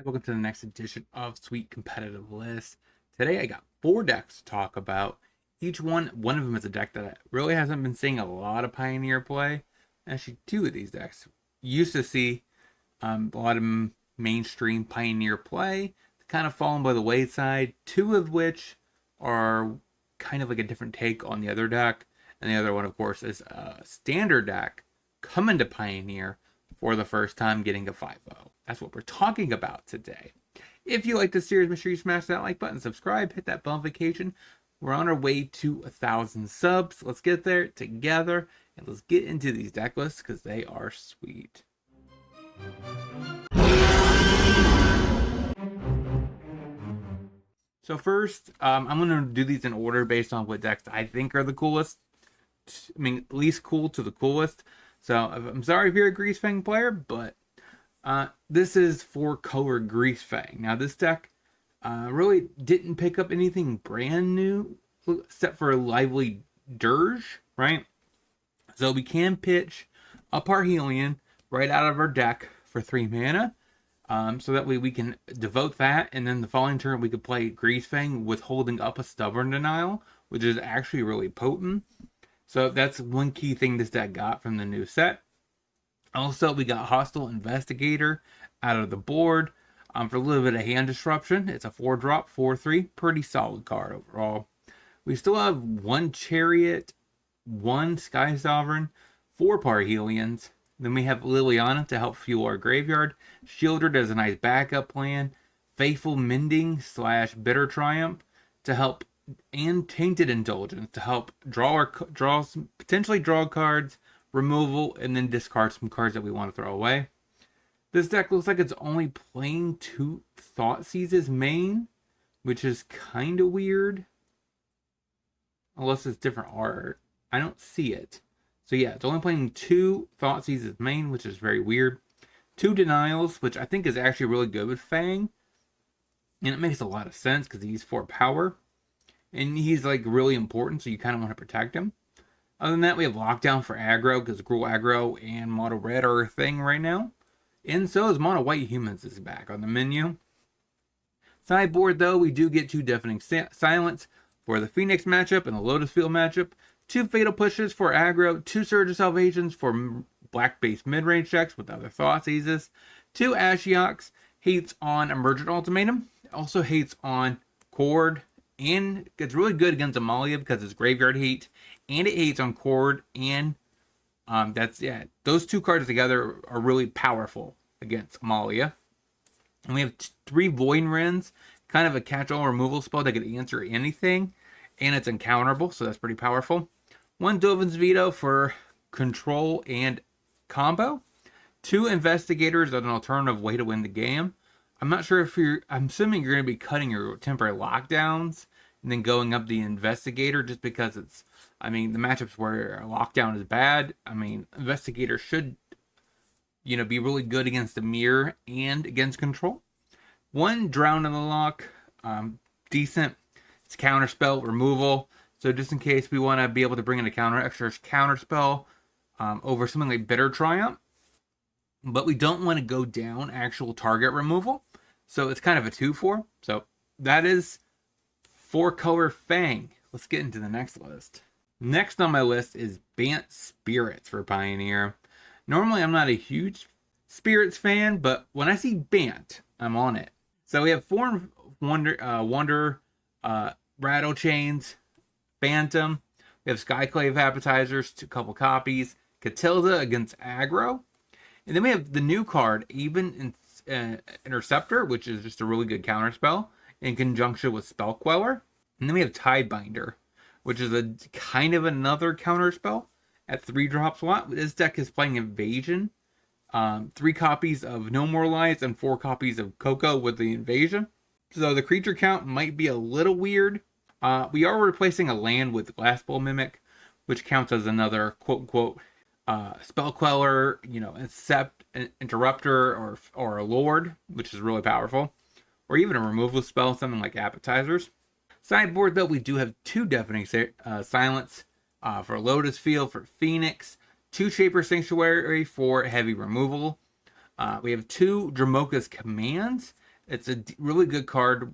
Welcome to the next edition of Sweet Competitive List. Today I got 4 decks to talk about. Each one of them is a deck that really hasn't been seeing a lot of Pioneer play. Actually, 2 of these decks used to see a lot of mainstream Pioneer play, kind of fallen by the wayside. 2 of which are kind of like a different take on the other deck, and the other one, of course, is a standard deck coming to Pioneer for the first time, getting a 5-0. That's what we're talking about today. If you like this series, make sure you smash that like button, subscribe, hit that bell notification. We're on our way to 1,000 subs. Let's get there together, and let's get into these deck lists because they are sweet. So first, I'm going to do these in order based on what decks I think are the coolest. I mean, least cool to the coolest. So I'm sorry if you're a Grease Fang player, but this is 4-color Grease Fang. Now this deck really didn't pick up anything brand new except for Lively Dirge, right? So we can pitch a Parhelion right out of our deck for 3 mana. So that way we can devote that, and then the following turn we could play Grease Fang with holding up a Stubborn Denial, which is actually really potent. So that's one key thing this deck got from the new set. Also, we got Hostile Investigator out of the board for a little bit of hand disruption. It's a 4-drop, 4/3, pretty solid card overall. We still have 1 Chariot, 1 Sky Sovereign, 4 Parhelions. Then we have Liliana to help fuel our graveyard. Shieldred as a nice backup plan. Faithful Mending / Bitter Triumph to help, and Tainted Indulgence to help potentially draw cards, removal, and then discard some cards that we want to throw away. This deck looks like it's only playing 2 Thoughtseizes main, which is kind of weird. Unless it's different art. I don't see it. So yeah, it's only playing 2 Thoughtseizes main, which is very weird. 2 Denials, which I think is actually really good with Fang. And it makes a lot of sense because he's 4 power. And he's like really important, so you kind of want to protect him. Other than that, we have Lockdown for aggro, because Gruul aggro and Mono Red are a thing right now. And so is Mono White Humans is back on the menu. Sideboard, though, we do get 2 Deafening Silence for the Phoenix matchup and the Lotus Field matchup. 2 Fatal Pushes for aggro. 2 Surge of Salvations for black-based mid-range decks with other Thoughtseizes. 2 Ashioks hates on Emergent Ultimatum. Also hates on Chord. And it's really good against Amalia because it's graveyard hate. And it hates on Chord. And those 2 cards together are really powerful against Amalia. And we have 3 Void Wrens, kind of a catch-all removal spell that can answer anything. And it's uncounterable, so that's pretty powerful. 1 Dovin's Veto for control and combo. 2 Investigators as an alternative way to win the game. I'm not sure if I'm assuming you're going to be cutting your temporary lockdowns and then going up the Investigator just because the matchups where a lockdown is bad. Investigator should, be really good against the mirror and against control. 1 Drown in the Lock, decent. It's counterspell removal. So just in case we want to be able to bring in a extra counterspell over something like Bitter Triumph, but we don't want to go down actual target removal. So it's kind of a 2/4. So that is 4-color Fang. Let's get into the next list. Next on my list is Bant Spirits for Pioneer. Normally I'm not a huge Spirits fan, but when I see Bant, I'm on it. So we have Form Wonder, Rattle Chains, Phantom. We have Skyclave Appetizers, a couple copies. Catilda against aggro. And then we have the new card, Even Interceptor, which is just a really good counterspell in conjunction with Spell Queller. And then we have Tidebinder, which is a kind of another counterspell at 3-drop slot. This deck is playing Invasion. 3 copies of No More Lies and 4 copies of Coco with the Invasion. So the creature count might be a little weird. We are replacing a land with Glassbowl Mimic, which counts as another quote-unquote Spell Queller, Interrupter, or a Lord, which is really powerful. Or even a removal spell, something like Appetizers. Sideboard, though, we do have 2 Deafening Silence for Lotus Field for Phoenix. 2 Shaper Sanctuary for heavy removal. We have 2 Dramoka's Commands It's a really good card,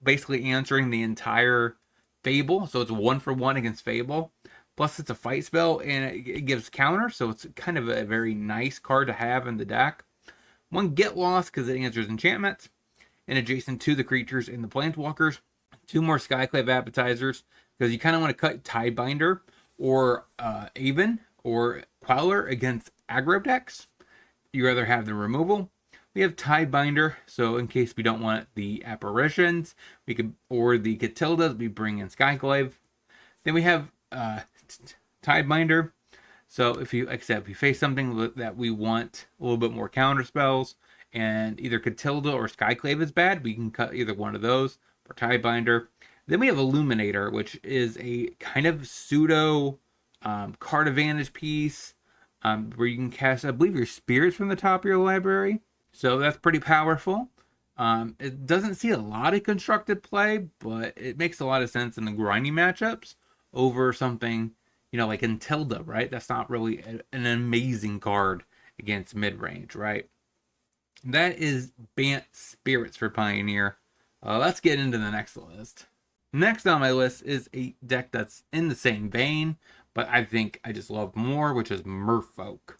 basically answering the entire Fable. So it's 1-for-1 against Fable. Plus, it's a fight spell and it gives counter, so it's kind of a very nice card to have in the deck. One, get lost because it answers enchantments and adjacent to the creatures and the planeswalkers. Two more Skyclave appetizers because you kind of want to cut Tidebinder or Aven or Queller against aggro decks. You rather have the removal. We have Tidebinder, so in case we don't want the apparitions, we could, or the Catildas, we bring in Skyclave. Then we have Tidebinder. So if you face something that we want a little bit more counter spells, and either Catilda or Skyclave is bad, we can cut either one of those for Tidebinder. Then we have Illuminator, which is a kind of pseudo card advantage piece where you can cast, I believe, your spirits from the top of your library. So that's pretty powerful. It doesn't see a lot of constructed play, but it makes a lot of sense in the grinding matchups over something, like Intilda, right? That's not really an amazing card against mid-range, right? That is Bant Spirits for Pioneer. Let's get into the next list. Next on my list is a deck that's in the same vein, but I think I just love more, which is Merfolk.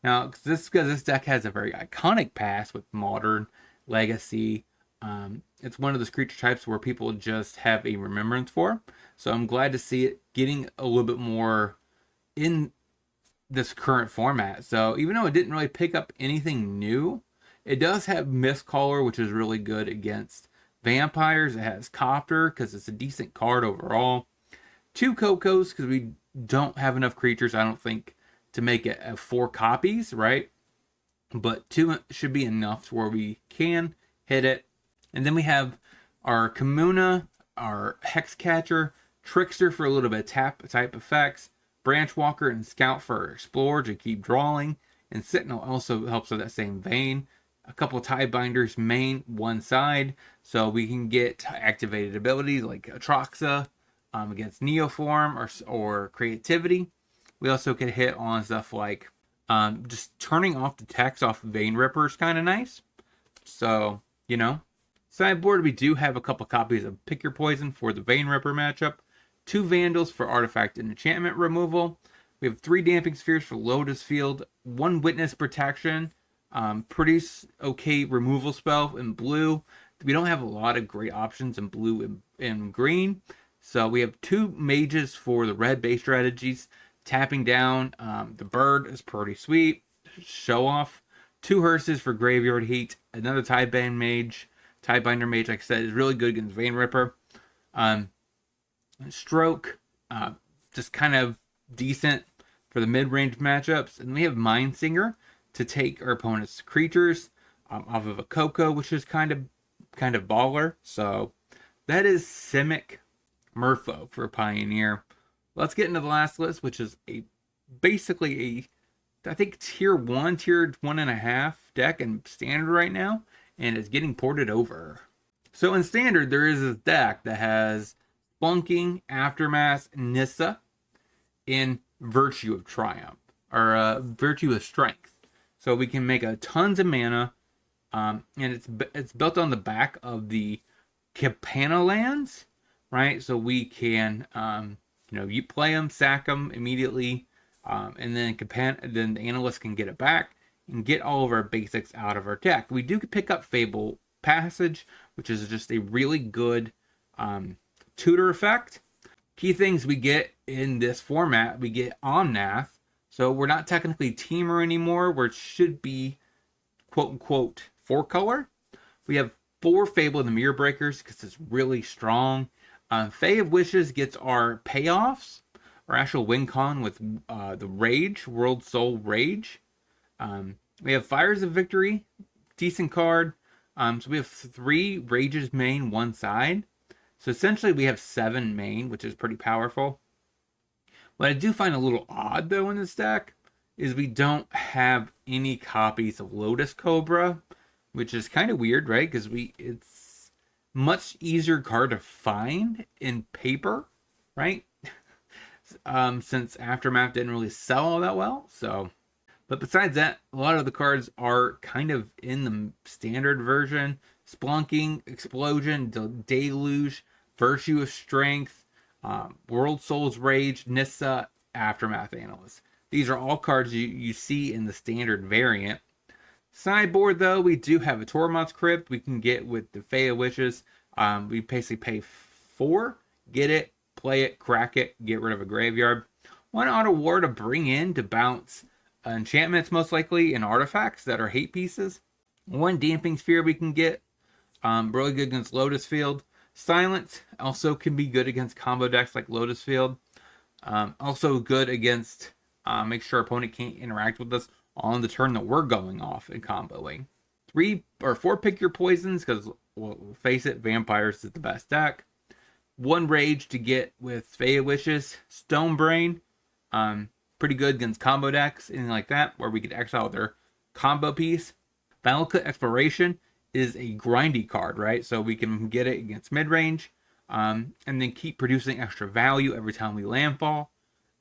Now, because this deck has a very iconic past with Modern, Legacy. It's one of those creature types where people just have a remembrance for. So I'm glad to see it getting a little bit more in this current format. So even though it didn't really pick up anything new, it does have Mistcaller, which is really good against vampires. It has Copter because it's a decent card overall. 2 Cocos because we don't have enough creatures, I don't think, to make it 4 copies, right? But 2 should be enough to where we can hit it. And then we have our Kamuna, our Hexcatcher, Trickster for a little bit of tap type effects, Branchwalker and Scout for Explorer to keep drawing, and Sentinel also helps with that same vein. A couple of Tiebinders main one side, so we can get activated abilities like Atraxa against Neoform or Creativity. We also can hit on stuff like just turning off the text off Vein Ripper is kind of nice. So, Sideboard, we do have a couple copies of Pick Your Poison for the Vein Ripper matchup. 2 Vandals for Artifact and Enchantment removal. We have 3 Damping Spheres for Lotus Field. 1 Witness Protection. Pretty okay removal spell in blue. We don't have a lot of great options in blue and green. So we have 2 Mages for the red base strategies. Tapping down the bird is pretty sweet. Show off. 2 Hearses for Graveyard Heat. Another Tidebinder Mage, like I said, is really good against Vein Ripper. Stroke, just kind of decent for the mid-range matchups. And we have Mindsinger to take our opponent's creatures off of a Coco, which is kind of baller. So that is Simic Merfolk for Pioneer. Let's get into the last list, which is basically I think tier 1.5 deck in standard right now, and it's getting ported over. So in standard, there is this deck that has Plunking, Aftermath, Nissa, in Virtue of Triumph, or Virtue of Strength. So we can make tons of mana, and it's built on the back of the Campana lands, right? So we can, you play them, sack them immediately, and then the analyst can get it back and get all of our basics out of our deck. We do pick up Fable Passage, which is just a really good tutor effect. Key things we get in this format, we get Omnath. So we're not technically Teamer anymore, where it should be quote-unquote 4-color. We have 4 Fable of the Mirror Breakers because it's really strong. Fae of Wishes gets our payoffs, our actual win con with the Rage, World Soul Rage. We have Fires of Victory, decent card. So we have 3 Rages main, 1 side. So essentially we have 7 main, which is pretty powerful. What I do find a little odd, though, in this deck is we don't have any copies of Lotus Cobra, which is kind of weird, right? Because it's much easier card to find in paper, right? Since Aftermath didn't really sell all that well. But besides that, a lot of the cards are kind of in the standard version. Splunking, Explosion, Deluge, Virtue of Strength, World Soul's Rage, Nissa, Aftermath Analyst. These are all cards you see in the standard variant. Sideboard, though, we do have a Tormod's Crypt we can get with the Fey Wishes. We basically pay 4, get it, play it, crack it, get rid of a graveyard. 1 Auto War to bring in to bounce enchantments, most likely, and artifacts that are hate pieces. 1 Damping Sphere we can get. Really good against Lotus Field. Silence also can be good against combo decks like Lotus Field. Also good against make sure our opponent can't interact with us on the turn that we're going off and comboing. 3 or 4 Pick Your Poisons, because we'll face it, Vampires is the best deck. 1 Rage to get with Fey Wishes. Stone Brain, pretty good against combo decks, anything like that, where we could exile their combo piece. Valakut Exploration is a grindy card, right? So we can get it against mid-range, and then keep producing extra value every time we landfall,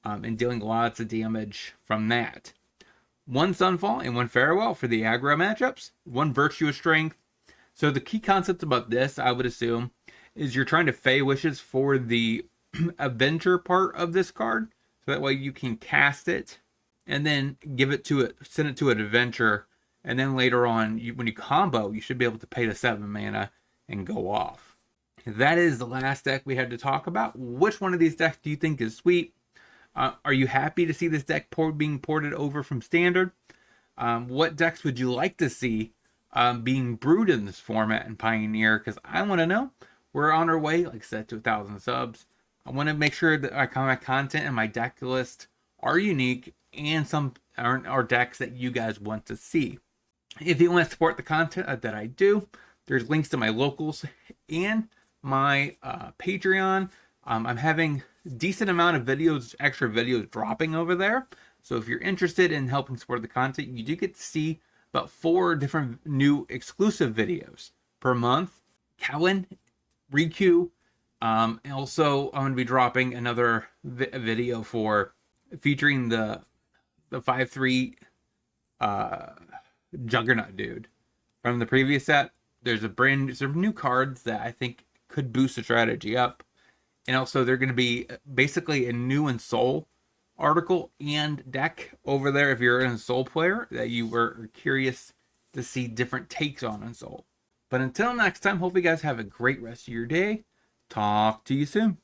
and dealing lots of damage from that. 1 Sunfall and 1 Farewell for the aggro matchups. 1 Virtue of Strength. So the key concept about this, I would assume, is you're trying to Fey Wishes for the Avenger part of this card. So that way you can cast it and then send it to an Adventure. And then later on, when you combo, you should be able to pay the 7 mana and go off. That is the last deck we had to talk about. Which one of these decks do you think is sweet? Are you happy to see this deck being ported over from Standard? What decks would you like to see being brewed in this format in Pioneer? Because I want to know. We're on our way, like I said, to 1,000 subs. I want to make sure that my content and my deck list are unique and some are decks that you guys want to see. If you want to support the content that I do, there's links to my locals and my Patreon. I'm having a decent amount of videos, extra videos dropping over there. So if you're interested in helping support the content, you do get to see about 4 different new exclusive videos per month. Cowan, Riku. Also, I'm going to be dropping another video featuring the 5/3 Juggernaut dude from the previous set. There's some new cards that I think could boost the strategy up. And also, they're going to be basically a new Ensoul article and deck over there if you're an Ensoul player that you were curious to see different takes on Ensoul. But until next time, hope you guys have a great rest of your day. Talk to you soon.